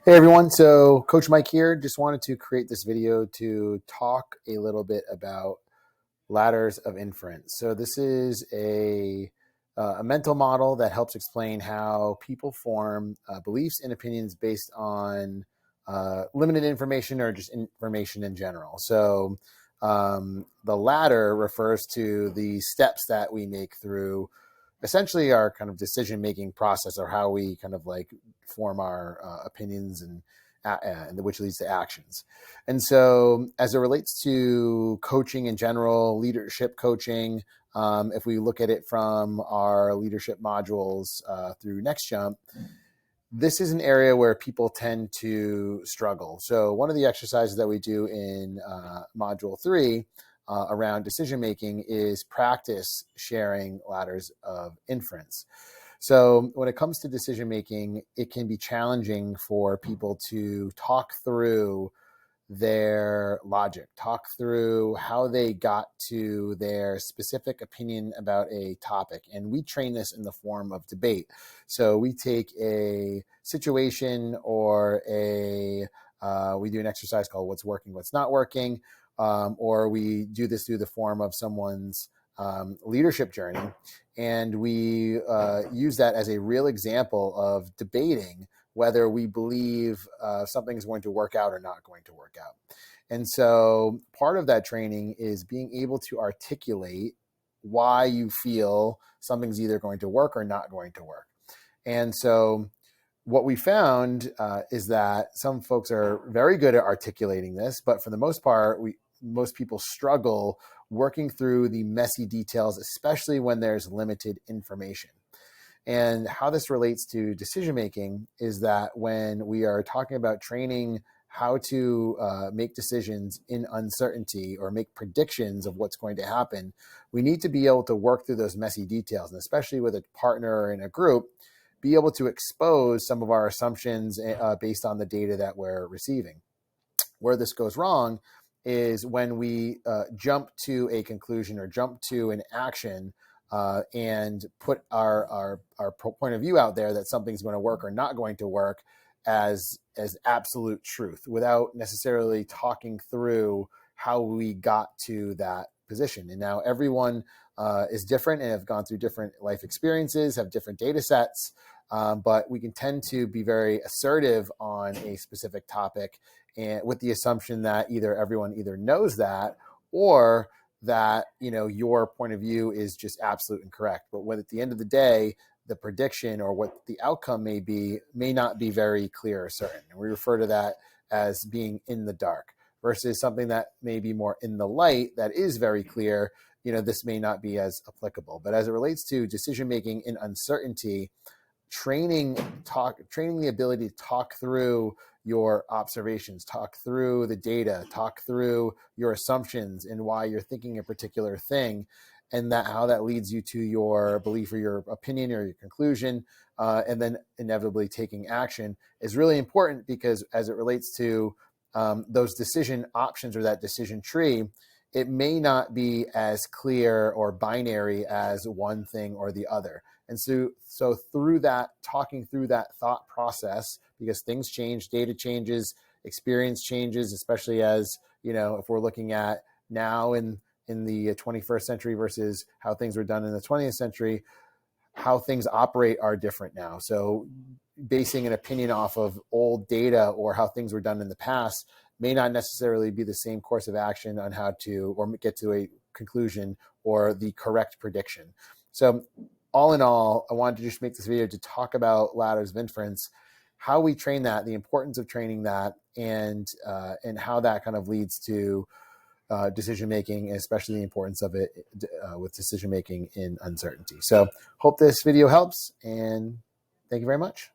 Hey everyone, so Coach Mike here. Just wanted to create this video to talk a little bit about ladders of inference. So this is a mental model that helps explain how people form beliefs and opinions based on limited information or just information in general. So the ladder refers to the steps that we make through essentially our kind of decision-making process, or how we kind of like form our opinions and which leads to actions. And so as it relates to coaching in general, leadership coaching, if we look at it from our leadership modules through Next Jump, this is an area where people tend to struggle. So one of the exercises that we do in module 3 around decision making is practice sharing ladders of inference. So when it comes to decision making, it can be challenging for people to talk through their logic, talk through how they got to their specific opinion about a topic. And we train this in the form of debate. So we take a situation or we do an exercise called what's working, what's not working, or we do this through the form of someone's leadership journey. And we use that as a real example of debating whether we believe something is going to work out or not going to work out. And so part of that training is being able to articulate why you feel something's either going to work or not going to work. And so what we found is that some folks are very good at articulating this, but for the most part, most people struggle working through the messy details, especially when there's limited information. And how this relates to decision-making is that when we are talking about training how to make decisions in uncertainty or make predictions of what's going to happen, we need to be able to work through those messy details, and especially with a partner or in a group, be able to expose some of our assumptions based on the data that we're receiving. Where this goes wrong is when we jump to a conclusion or jump to an action and put our point of view out there that something's going to work or not going to work as absolute truth, without necessarily talking through how we got to that position. And now everyone is different and have gone through different life experiences, have different data sets, but we can tend to be very assertive on a specific topic, and with the assumption that everyone either knows that, or that your point of view is just absolute and correct. But when at the end of the day, the prediction or what the outcome may not be very clear or certain. And we refer to that as being in the dark, versus something that may be more in the light that is very clear. This may not be as applicable. But as it relates to decision making in uncertainty, training the ability to talk through your observations, talk through the data, talk through your assumptions and why you're thinking a particular thing, and how that leads you to your belief or your opinion or your conclusion, and then inevitably taking action, is really important, because as it relates to those decision options or that decision tree, it may not be as clear or binary as one thing or the other. And so through that, talking through that thought process, because things change, data changes, experience changes, especially as, if we're looking at now in the 21st century versus how things were done in the 20th century, how things operate are different now. So basing an opinion off of old data or how things were done in the past may not necessarily be the same course of action on how to, or get to a conclusion or the correct prediction. So all in all, I wanted to just make this video to talk about ladders of inference, how we train that, the importance of training that, and how that kind of leads to decision making, and especially the importance of it with decision making in uncertainty. So hope this video helps, and thank you very much.